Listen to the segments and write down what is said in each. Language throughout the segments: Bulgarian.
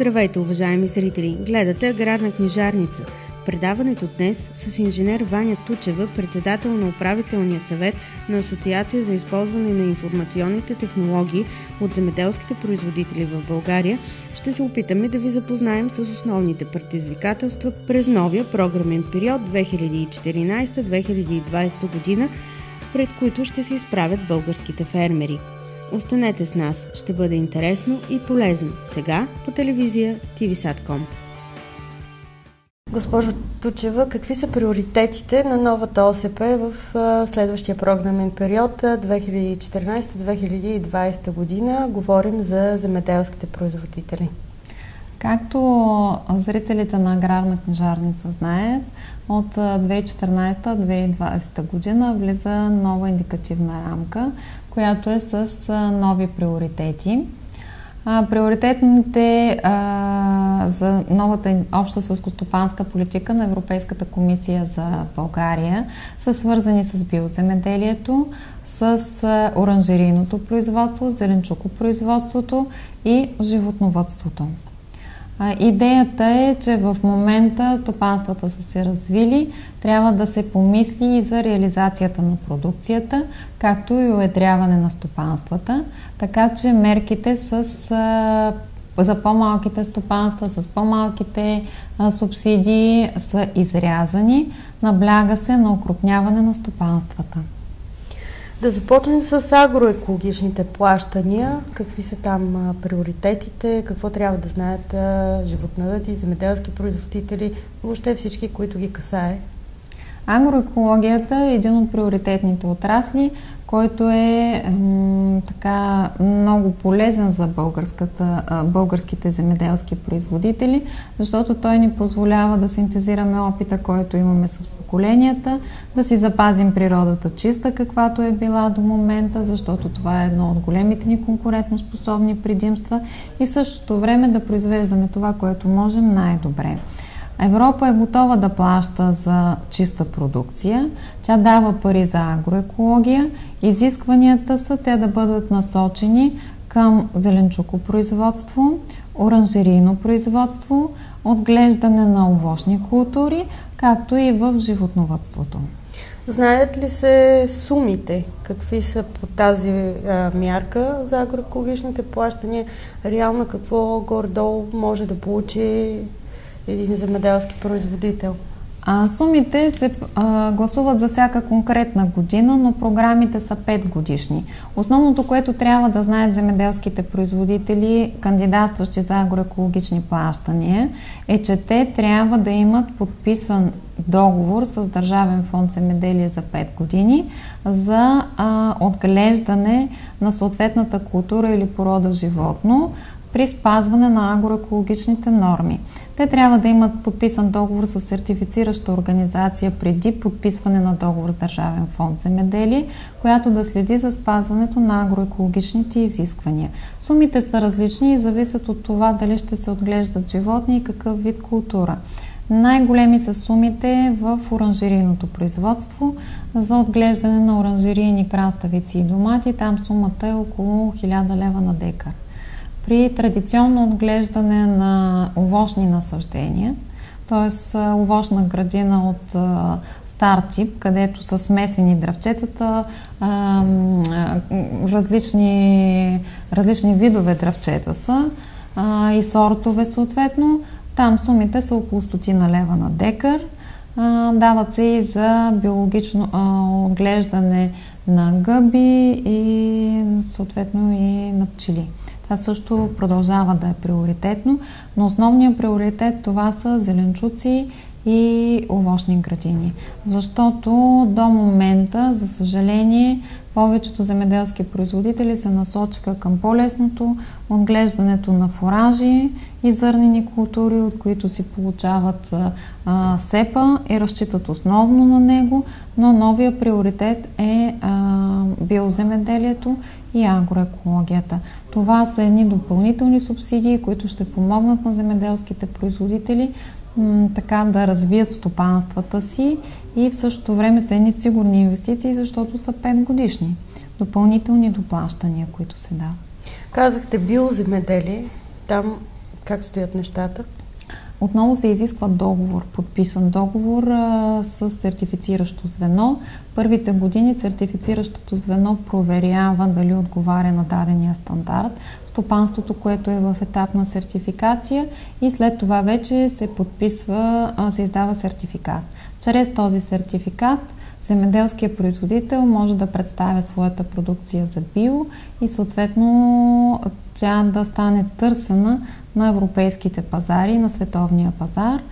Здравейте, уважаеми зрители! Гледате Аграрна книжарница. Предаването днес с инженер Ваня Тучева, председател на управителния съвет на Асоциация за използване на информационните технологии от земеделските производители в България, ще се опитаме да ви запознаем с основните предизвикателства през новия програмен период 2014-2020 година, пред които ще се изправят българските фермери. Останете с нас, ще бъде интересно и полезно. Сега по телевизия TVSAT.com. Госпожо Тучева, какви са приоритетите на новата ОСП в следващия програмен период 2014-2020 година? Говорим за земеделските производители. Както зрителите на Аграрна книжарница знаят, от 2014-2020 година влиза нова индикативна рамка, която е с нови приоритети. Приоритетните за новата обща селскостопанска политика на Европейската комисия за България са свързани с биоземеделието, с оранжерийното производство, зеленчукопроизводството и животновъдството. Идеята е, че в момента стопанствата са се развили, трябва да се помисли и за реализацията на продукцията, както и уедряване на стопанствата, така че мерките за по-малките стопанства, с по-малките субсидии са изрязани, набляга се на окрупняване на стопанствата. Да започнем с агроекологичните плащания. Какви са там приоритетите, какво трябва да знаят животновъди, земеделски производители, въобще всички, които ги касае? Агроекологията е един от приоритетните отрасли, който е така много полезен за българските земеделски производители, защото той ни позволява да синтезираме опита, който имаме с поколенията, да си запазим природата чиста, каквато е била до момента, защото това е едно от големите ни конкурентоспособни предимства и в същото време да произвеждаме това, което можем най-добре. Европа е готова да плаща за чиста продукция. Тя дава пари за агроекология. Изискванията са те да бъдат насочени към зеленчукопроизводство, оранжерийно производство, отглеждане на овощни култури, както и в животновъдството. Знаят ли се сумите? Какви са по тази мярка за агроекологичните плащания? Реално какво горе-долу може да получи един земеделски производител? Сумите се гласуват за всяка конкретна година, но програмите са 5 годишни. Основното, което трябва да знаят земеделските производители, кандидатстващи за агроекологични плащания, е, че те трябва да имат подписан договор с Държавен фонд земеделие за 5 години за отглеждане на съответната култура или порода животно при спазване на агроекологичните норми. Те трябва да имат подписан договор с сертифицираща организация преди подписване на договор с Държавен фонд земеделие, която да следи за спазването на агроекологичните изисквания. Сумите са различни и зависят от това дали ще се отглеждат животни и какъв вид култура. Най-големи са сумите в оранжерийното производство. За отглеждане на оранжерийни краставици и домати, там сумата е около 1000 лева на декар. При традиционно отглеждане на овощни насаждения, т.е. овощна градина от стар тип, където са смесени дръвчетата, различни видове дръвчета са и сортове съответно, там сумите са около 100 лева на декар. Дават се и за биологично отглеждане на гъби и съответно и на пчели. Това също продължава да е приоритетно, но основният приоритет това са зеленчуци и овощни градини. Защото до момента, за съжаление, повечето земеделски производители се насочиха към по-лесното отглеждането на фуражи и зърнени култури, от които си получават сепа и разчитат основно на него, но новия приоритет е биоземеделието и агроекологията. Това са едни допълнителни субсидии, които ще помогнат на земеделските производители така да развият стопанствата си и в същото време са едни сигурни инвестиции, защото са 5 годишни. Допълнителни доплащания, които се дават. Казахте биоземеделие. Там Как стоят нещата? Отново се изисква договор, подписан договор с сертифициращо звено. Първите години сертифициращото звено проверява дали отговаря на дадения стандарт, стопанството, което е в етап на сертификация, и след това вече се подписва, се издава сертификат. Чрез този сертификат земеделският производител може да представя своята продукция за био и съответно тя да стане търсена на европейските пазари, на световния пазар.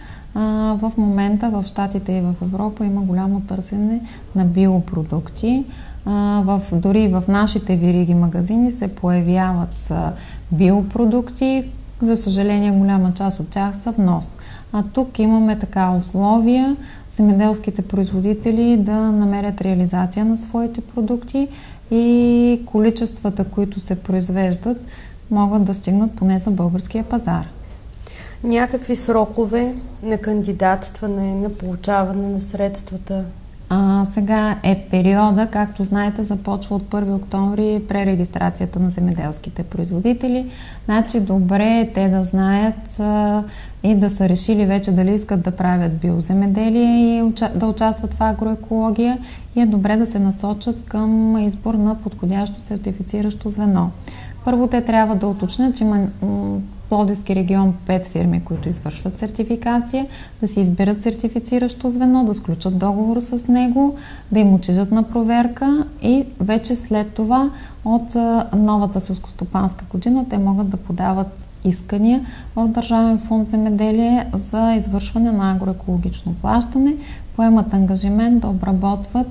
В момента в Щатите и в Европа има голямо търсене на биопродукти. Дори в нашите вериги магазини се появяват биопродукти. За съжаление, голяма част от тях са внос. А тук имаме така условия земеделските производители да намерят реализация на своите продукти и количествата, които се произвеждат, могат да стигнат поне за българския пазар. Някакви срокове на кандидатстване, на получаване на средствата? Сега е периода, както знаете, започва от 1 октомври пререгистрацията на земеделските производители. Значи добре е те да знаят и да са решили вече дали искат да правят биоземеделие и да участват в агроекология, и е добре да се насочат към избор на подходящо сертифициращо звено. Първо те трябва да уточнят, че има Пловдивски регион 5 фирми, които извършват сертификация, да си изберат сертифициращо звено, да сключат договор с него, да им отчитат на проверка и вече след това от новата селскостопанска година те могат да подават искания в Държавен фонд земеделие за извършване на агроекологично плащане, поемат ангажимент да обработват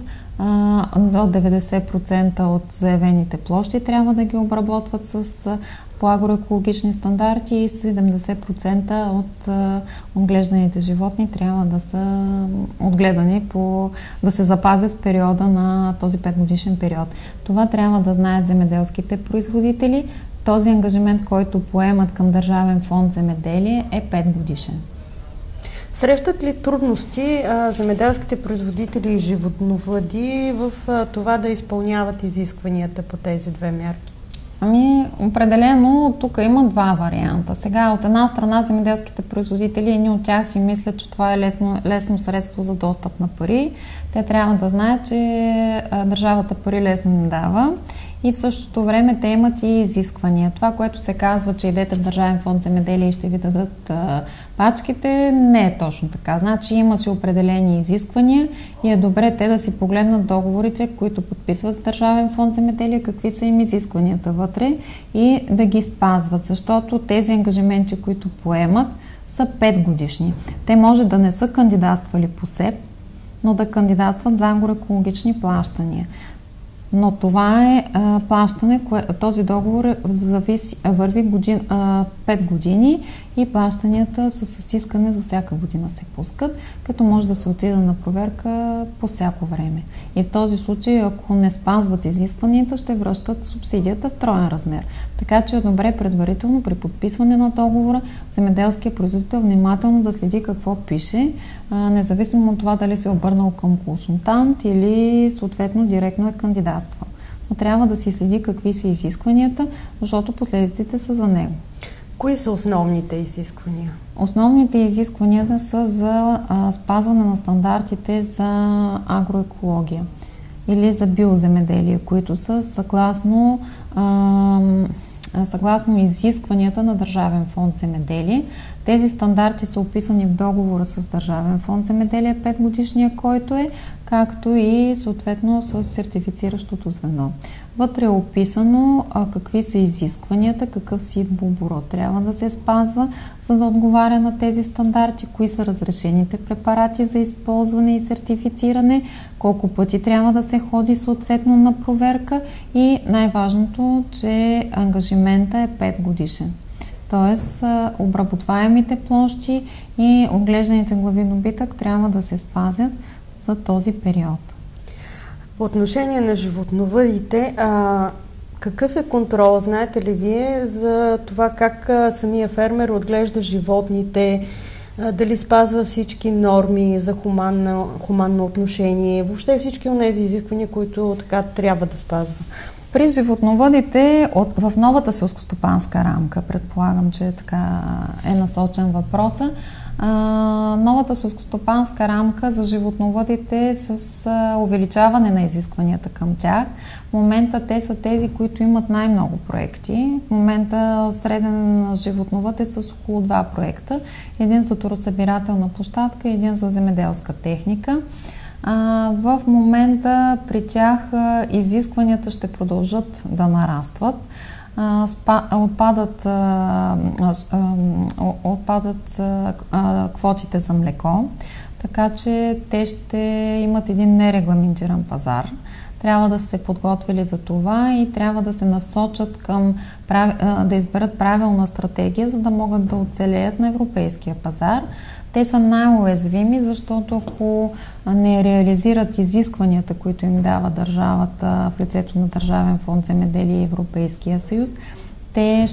до 90% от заявените площи трябва да ги обработват по агроекологични стандарти и 70% от отглежданите животни трябва да са отгледани да се запазят в периода на този 5-годишен период. Това трябва да знаят земеделските производители. Този ангажимент, който поемат към Държавен фонд земеделие, е 5-годишен. Срещат ли трудности земеделските производители и животновъди в това да изпълняват изискванията по тези две мерки? Определено тук има два варианта. Сега от една страна земеделските производители, едни от тях си мислят, че това е лесно средство за достъп на пари. Те трябва да знаят, че държавата пари лесно не дава и в същото време те имат и изисквания. Това, което се казва, че идете в Държавен фонд земеделие и ще ви дадат пачките, не е точно така. Значи има си определени изисквания и е добре те да си погледнат договорите, които подписват с Държавен фонд земеделие, какви са им изискванията вътре и да ги спазват, защото тези ангажименти, които поемат, са 5 годишни. Те може да не са кандидатствали по СЕП, но да кандидатстват за агроекологични плащания. Но това е плащане, този договор върви 5 години и плащанията са с искане за всяка година се пускат, като може да се отида на проверка по всяко време. И в този случай, ако не спазват изискванията, ще връщат субсидията в троен размер. Така че е добре предварително при подписване на договора земеделският производител внимателно да следи какво пише, независимо от това дали се е обърнал към консултант или съответно директно е кандидатствал. Но трябва да си следи какви са изискванията, защото последиците са за него. Кои са основните изисквания? Основните изисквания да са за спазване на стандартите за агроекология или за биоземеделие, които са съгласно изискванията на Държавен фонд земеделие. Тези стандарти са описани в договора с Държавен фонд земеделие 5 годишния, който е, както и съответно с сертифициращото звено. Вътре е описано какви са изискванията, какъв сидбооборот трябва да се спазва, за да отговаря на тези стандарти, кои са разрешените препарати за използване и сертифициране, колко пъти трябва да се ходи съответно на проверка и най-важното, че ангажимента е 5 годишен. Тоест, обработваемите площи и отглежданите глави добитък трябва да се спазят за този период. По отношение на животновъдите, какъв е контрол? Знаете ли вие за това как самия фермер отглежда животните? дали спазва всички норми за хуманно отношение, въобще всички от тези изисквания, които така трябва да спазва. При животновъдите в новата селскостопанска рамка, предполагам, че така е насочен въпроса, новата селскостопанска рамка за животновъдите с увеличаване на изискванията към тях. В момента те са тези, които имат най-много проекти. В момента среден животновъд е с около 2 проекта. Един за туросъбирателна площадка и един за земеделска техника. В момента при тях изискванията ще продължат да нарастват. Отпадат квотите за млеко, така че те ще имат един нерегламентиран пазар. Трябва да се подготвили за това и трябва да се насочат към да изберат правилна стратегия, за да могат да оцелеят на европейския пазар. Те са най-уязвими, защото ако не реализират изискванията, които им дава държавата в лицето на Държавен фонд земеделие и Европейския съюз, те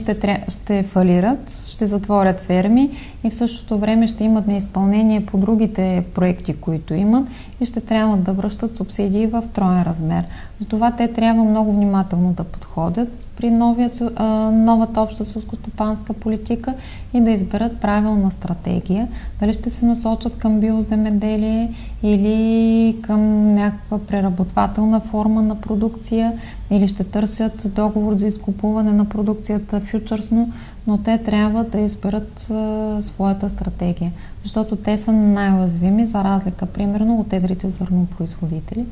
ще фалират, ще затворят ферми и в същото време ще имат неизпълнение по другите проекти, които имат и ще трябва да връщат субсидии в троен размер. Затова те трябва много внимателно да подходят при новата обща селскостопанска политика и да изберат правилна стратегия. Дали ще се насочат към биоземеделие или към някаква преработвателна форма на продукция, или ще търсят договор за изкупуване на продукцията фючърсно, но те трябва да изберат своята стратегия, защото те са най-уязвими, за разлика, примерно, от едрите зърнопроизводители,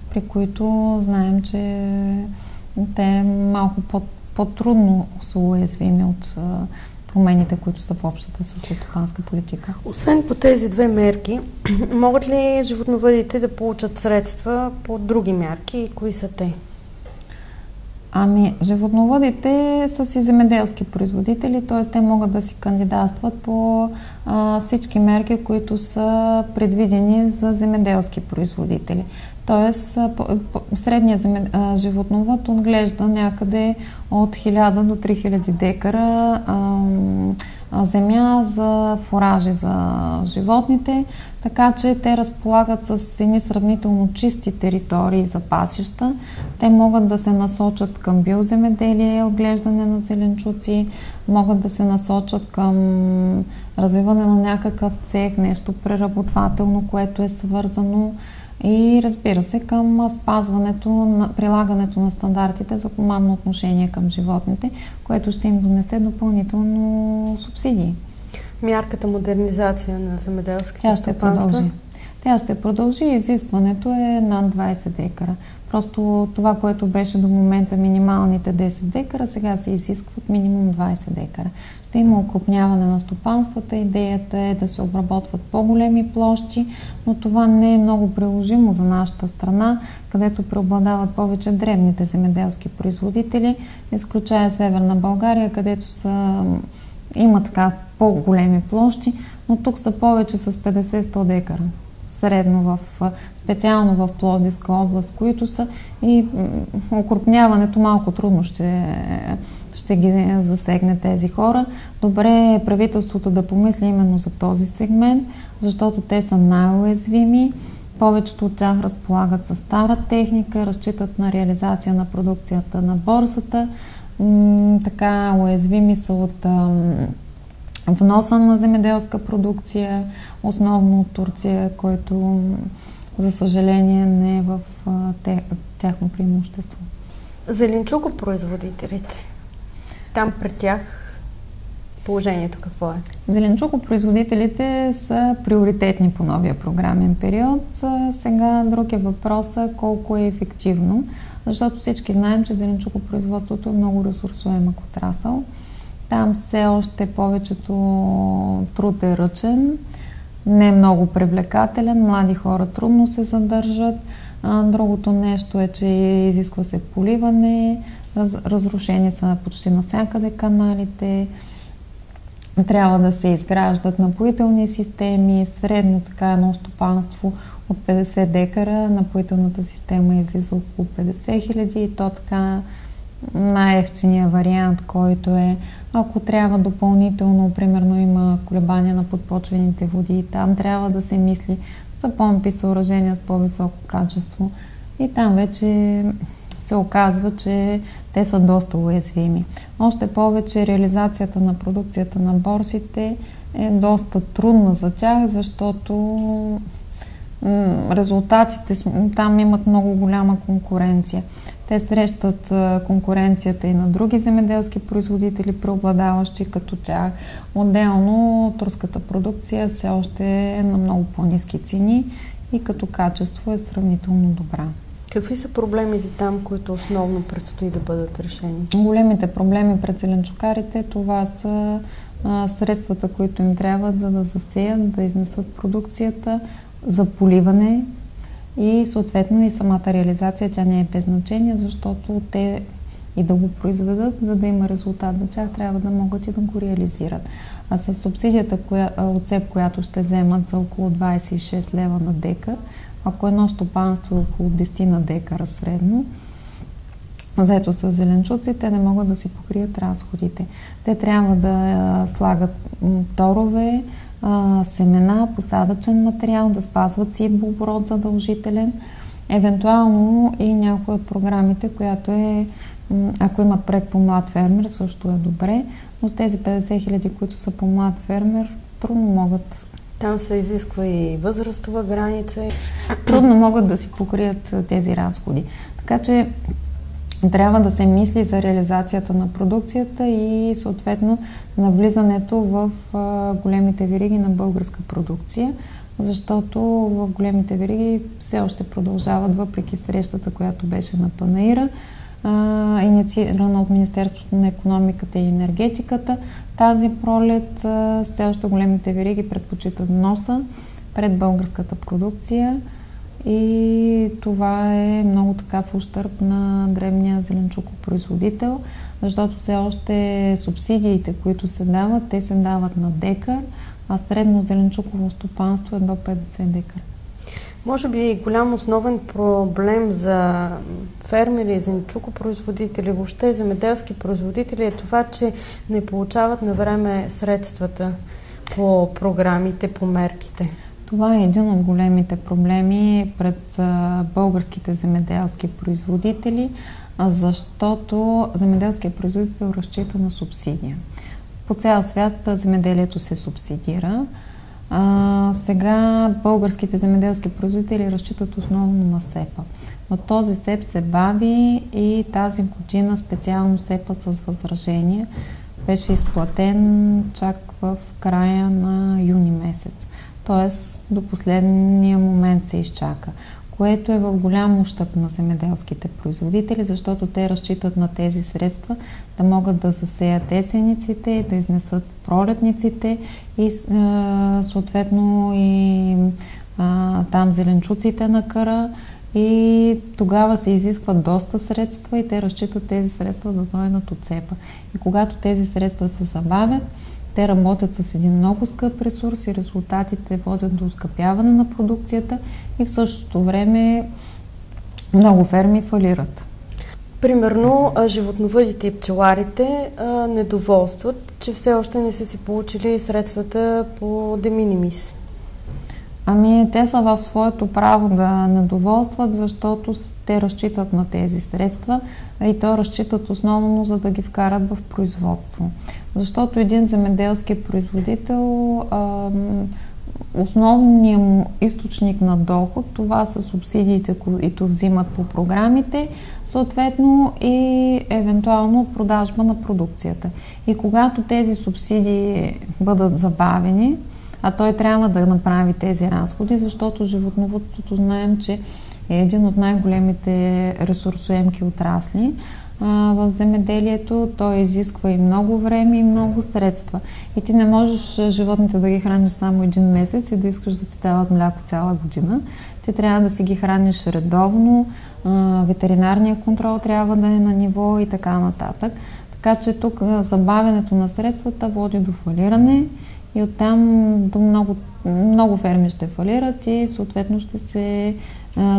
при които знаем, че те малко по-трудно са уязвими от промените, които са в общата селскостопанска политика. Освен по тези 2 мерки, могат ли животновъдите да получат средства по други мерки и кои са те? Животновъдите са си земеделски производители, т.е. те могат да си кандидатстват по всички мерки, които са предвидени за земеделски производители. Т.е. средният животновъд отглежда някъде от 1000 до 3000 декара земя за фуражи за животните, така че те разполагат с едни сравнително чисти територии за пасища. Те могат да се насочат към биоземеделие, отглеждане на зеленчуци, могат да се насочат към развиване на някакъв цех, нещо преработвателно, което е свързано и, разбира се, към прилагането на стандартите за хуманно отношение към животните, което ще им донесе допълнително субсидии. Мярката модернизация на земеделските стопанства? Тя ще продължи. Изискването е над 20 декара. Просто това, което беше до момента минималните 10 декара, сега се изискват минимум 20 декара. Ще има укрупняване на стопанствата. Идеята е да се обработват по-големи площи, но това не е много приложимо за нашата страна, където преобладават повече дребните земеделски производители, изключая Северна България, където има така по-големи площи, но тук са повече с 50-100 декара. Средно специално в Пловдивска област, които са и укрупняването малко трудно ще ги засегне тези хора. Добре е правителството да помисли именно за този сегмент, защото те са най-уязвими. Повечето от тях разполагат със стара техника, разчитат на реализация на продукцията на борсата. Така уязвими са от вноса на земеделска продукция, основно от Турция, който, за съжаление, не е в тяхно преимущество. Зеленчукопроизводителите. Там пред тях положението какво е? Зеленчукопроизводителите са приоритетни по новия програмен период. Сега друг е въпросът колко е ефективно, защото всички знаем, че зеленчукопроизводството е много ресурсоемък отрасъл. Там все още повечето труд е ръчен, не е много привлекателен, млади хора трудно се задържат. Другото нещо е, че изисква се поливане, разрушени са почти навсякъде каналите, трябва да се изграждат напоителни системи, средно така едно стопанство от 50 декара, напоителната система излиза около 50 000 и то така най-евтиния вариант, който е, ако трябва допълнително, примерно има колебания на подпочвените води, там трябва да се мисли за помпи, съоръжения с по-високо качество и там вече се оказва, че те са доста уязвими. Още повече реализацията на продукцията на борсите е доста трудна за тях, защото резултатите там имат много голяма конкуренция. Те срещат конкуренцията и на други земеделски производители, преобладаващи като тях. Отделно турската продукция все още е на много по-ниски цени и като качество е сравнително добра. Какви са проблемите там, които основно предстои да бъдат решени? Големите проблеми пред зеленчукарите, това са средствата, които им трябват, за да засеят, да изнесат продукцията, за поливане и съответно и самата реализация. Тя не е без значение, защото те и да го произведат, за да има резултат за тях, трябва да могат и да го реализират. А с субсидията от СЕП, която ще вземат за около 26 лева на декар, ако едно стопанство е около 10 на декара средно, заето с зеленчуци, те не могат да си покрият разходите. Те трябва да слагат торове, семена, посадъчен материал, да спазват сидбооборот задължителен, евентуално и някои от програмите, която е, ако имат проект по млад фермер, също е добре, но с тези 50 хиляди, които са по млад фермер, трудно могат. Там се изисква и възрастова граница. Трудно могат да си покрият тези разходи. Така че трябва да се мисли за реализацията на продукцията и съответно на влизането в големите вериги на българска продукция, защото в големите вериги все още продължават, въпреки срещата, която беше на Панаира, инициирана от Министерството на икономиката и енергетиката. Тази пролет все още големите вериги предпочитат вноса пред българската продукция и това е много така в ущърб на дребния зеленчукопроизводител, защото все още субсидиите, които се дават, те се дават на декар, а средно зеленчуково стопанство е до 50 декара. Може би голям основен проблем за фермери, зеленчукопроизводители, въобще земеделски производители е това, че не получават на време средствата по програмите, по мерките. Това е един от големите проблеми пред българските земеделски производители, защото земеделският производител разчита на субсидия. По цял свят земеделието се субсидира. Сега българските земеделски производители разчитат основно на СЕП-а. Но този СЕП се бави и тази година специално СЕП-а с възражение беше изплатен чак в края на юни месец. Тоест до последния момент се изчака, което е в голям ущърб на земеделските производители, защото те разчитат на тези средства да могат да засеят есениците, да изнесат пролетниците и съответно и там зеленчуците на къра и тогава се изискват доста средства и те разчитат тези средства да дойдат от СЕП-а. И когато тези средства се забавят, те работят с един много скъп ресурс и резултатите водят до оскъпяване на продукцията и в същото време много ферми фалират. Примерно, животновъдите и пчеларите недоволстват, че все още не са си получили средствата по de minimis. Ами, те са в своето право да недоволстват, защото те разчитат на тези средства и то разчитат основно за да ги вкарат в производство. Защото един земеделски производител, основният му източник на доход, това са субсидиите, които взимат по програмите, съответно и евентуално продажба на продукцията. И когато тези субсидии бъдат забавени, а той трябва да направи тези разходи, защото животновъдството знаем, че е един от най-големите ресурсоемки отрасли. В земеделието той изисква и много време и много средства. И ти не можеш животните да ги храниш само един месец и да искаш да ти дават мляко цяла година. Ти трябва да си ги храниш редовно, ветеринарния контрол трябва да е на ниво и така нататък. Така че тук забавянето на средствата води до фалиране и оттам до много ферми ще фалират и съответно ще се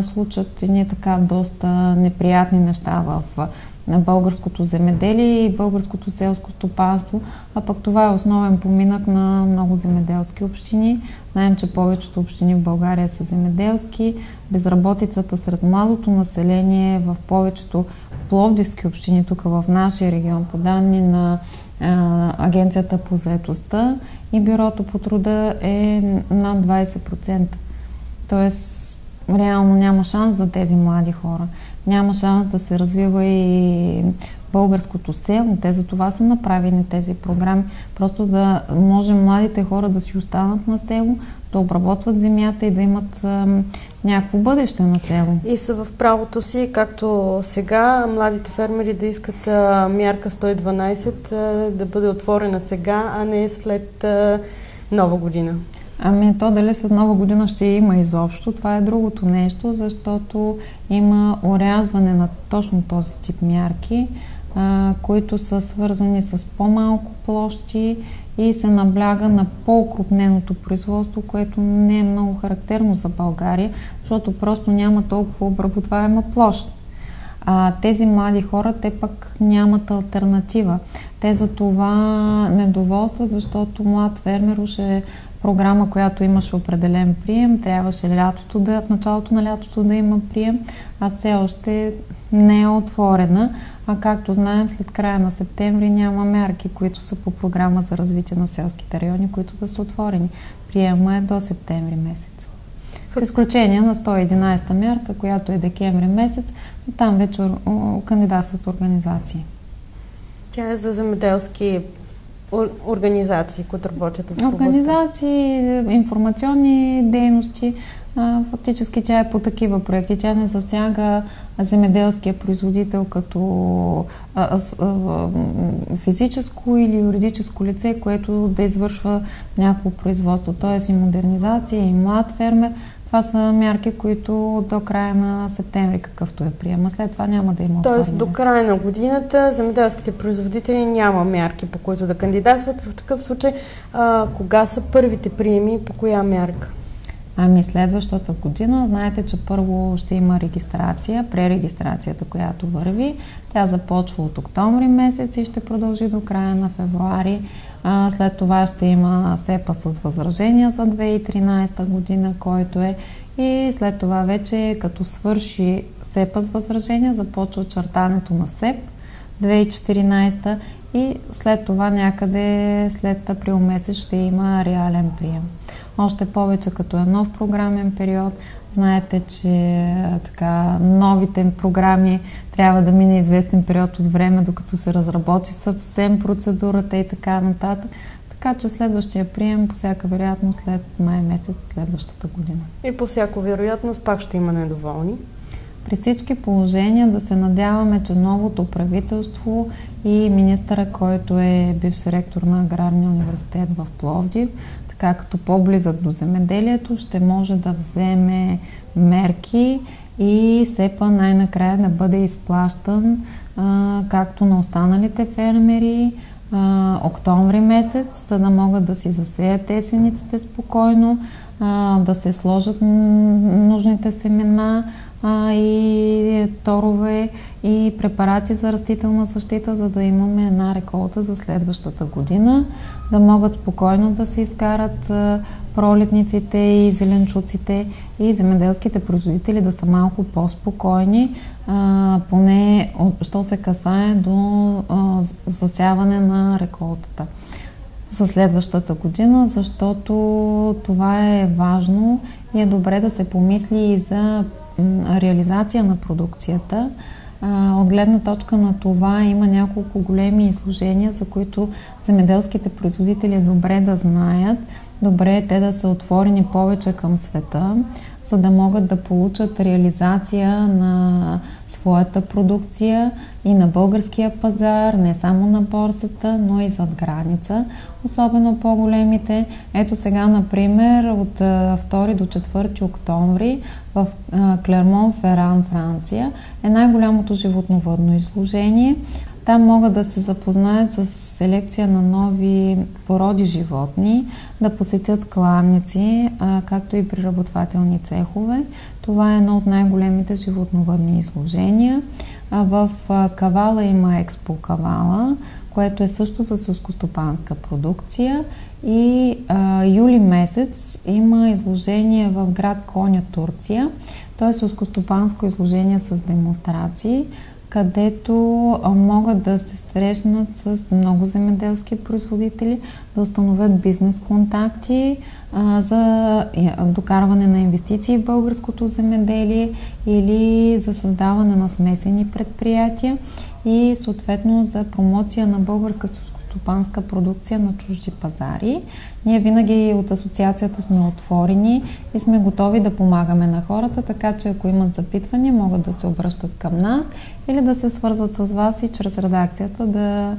случат едни така доста неприятни неща в на българското земеделие и българското селско стопанство, а пък това е основен поминък на много земеделски общини. Знаем, че повечето общини в България са земеделски. Безработицата сред младото население в повечето пловдивски общини, тук в нашия регион, по данни на Агенцията по заетостта и Бюрото по труда, е над 20%. Тоест, реално няма шанс за тези млади хора. Няма шанс да се развива и българското село. Те за това са направени тези програми. Просто да може младите хора да си останат на село, да обработват земята и да имат някакво бъдеще на село. И са в правото си, както сега, младите фермери да искат мярка 112 да бъде отворена сега, а не след Нова година. Ами то дали след Нова година ще има изобщо, това е другото нещо, защото има орязване на точно този тип мярки, които са свързани с по-малко площи и се набляга на по-окрупненото производство, което не е много характерно за България, защото просто няма толкова обработваема площ. Тези млади хора, те пък нямат алтернатива. Те за това недоволстват, защото млад фермер уж е програма, която имаше определен прием, трябваше в началото на лятото да има прием, а все още не е отворена. А както знаем, след края на септември няма мерки, които са по програма за развитие на селските райони, които да са отворени. Приема е до септември месец. С изключение на 111-та мярка, която е декември месец, но там вече кандидатстват организации. Тя е за земеделски организации, които работят в областта. Организации, информационни дейности. Фактически тя е по такива проекти. Тя не засяга земеделския производител като физическо или юридическо лице, което да извършва някакво производство. Т.е. и модернизация, и млад фермер. Това са мерки, които до края на септември, какъвто е приема. След това няма да има. Тоест до края на годината земеделските производители няма мерки, по които да кандидатстват. В такъв случай, кога са първите приеми, по коя мярка? Ами следващата година, знаете, че първо ще има регистрация, пререгистрацията, която върви. Тя започва от октомври месец и ще продължи до края на февруари. След това ще има СЕПА с възражения за 2013 година, който е. И след това вече, като свърши СЕПА с възражения, започва чертането на СЕП 2014 и след това някъде след април месец ще има реален прием. Още повече като е нов програмен период, знаете, че новите програми трябва да мине известен период от време, докато се разработи съвсем процедурата и така нататък. Така че следващия прием по всяка вероятност след май месец следващата година. И по всяка вероятност пак ще има недоволни. При всички положения да се надяваме, че новото правителство и министъра, който е бивш ректор на Аграрния университет в Пловдив, така като по-близък до земеделието, ще може да вземе мерки и СЕПА най-накрая да бъде изплащан както на останалите фермери октомври месец, за да могат да си засеят есениците спокойно, да се сложат нужните семена и торове и препарати за растителна защита, за да имаме една реколта за следващата година, да могат спокойно да се изкарат пролетниците и зеленчуците и земеделските производители да са малко по-спокойни, поне що се касае до засяване на реколтата за следващата година, защото това е важно и е добре да се помисли и за реализация на продукцията. От гледна точка на това има няколко големи изложения, за които земеделските производители е добре да знаят, добре е те да са отворени повече към света, за да могат да получат реализация на своята продукция и на българския пазар, не само на борсата, но и зад граница, особено по-големите. Ето сега, например, от 2 до 4 октомври в Клермон-Феран, Франция, е най-голямото животновъдно изложение. Там могат да се запознаят с селекция на нови породи животни, да посетят кланици, както и преработвателни цехове. Това е едно от най-големите животновъдни изложения. В Кавала има Експо Кавала, което е също за селскостопанска продукция. И юли месец има изложение в град Коня, Турция. То е селскостопанско изложение с демонстрации, където могат да се срещнат с много земеделски производители, да установят бизнес контакти за докарване на инвестиции в българското земеделие или за създаване на смесени предприятия и съответно за промоция на българска селскостопанска продукция на чужди пазари. Ние винаги от асоциацията сме отворени и сме готови да помагаме на хората, така че ако имат запитвания, могат да се обръщат към нас или да се свързват с вас и чрез редакцията да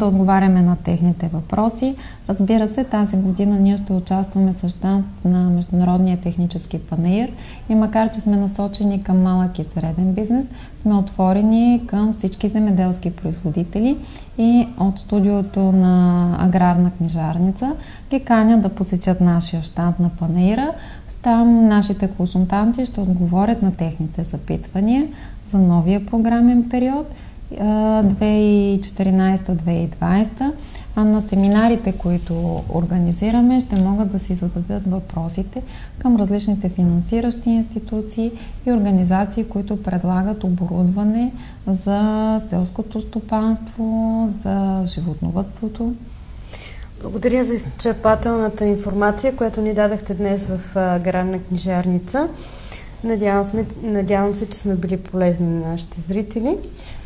отговаряме на техните въпроси. Разбира се, тази година ние ще участваме с щанд на Международния технически панаир и макар, че сме насочени към малък и среден бизнес, сме отворени към всички земеделски производители и от студиото на Аграрна книжарница ги каня да посетят нашия щанд на панаира. Там нашите консултанти ще отговорят на техните запитвания за новия програмен период 2014-2020, а на семинарите, които организираме, ще могат да си зададат въпросите към различните финансиращи институции и организации, които предлагат оборудване за селското стопанство, за животновъдството. Благодаря за изчерпателната информация, която ни дадахте днес в Аграрна книжарница. Надявам се, че сме били полезни на нашите зрители.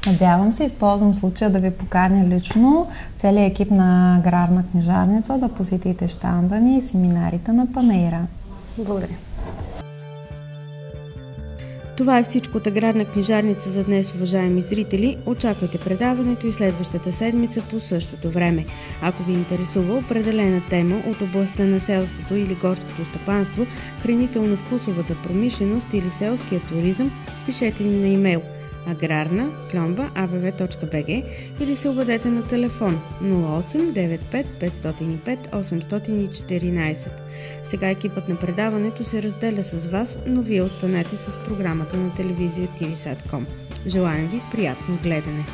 Надявам се, използвам случая да ви поканя лично целият екип на Аграрна книжарница да посетите щанда ни и семинарите на панаира. Благодаря. Това е всичко от Аграрна книжарница за днес, уважаеми зрители. Очаквайте предаването и следващата седмица по същото време. Ако ви интересува определена тема от областта на селското или горското стопанство, хранително-вкусовата промишленост или селския туризъм, пишете ни на имейл agrarna@abv.bg или се обадете на телефон 0895 505 814. Сега екипът на предаването се разделя с вас, но вие останете с програмата на телевизия TV Satcom. Желаем ви приятно гледане!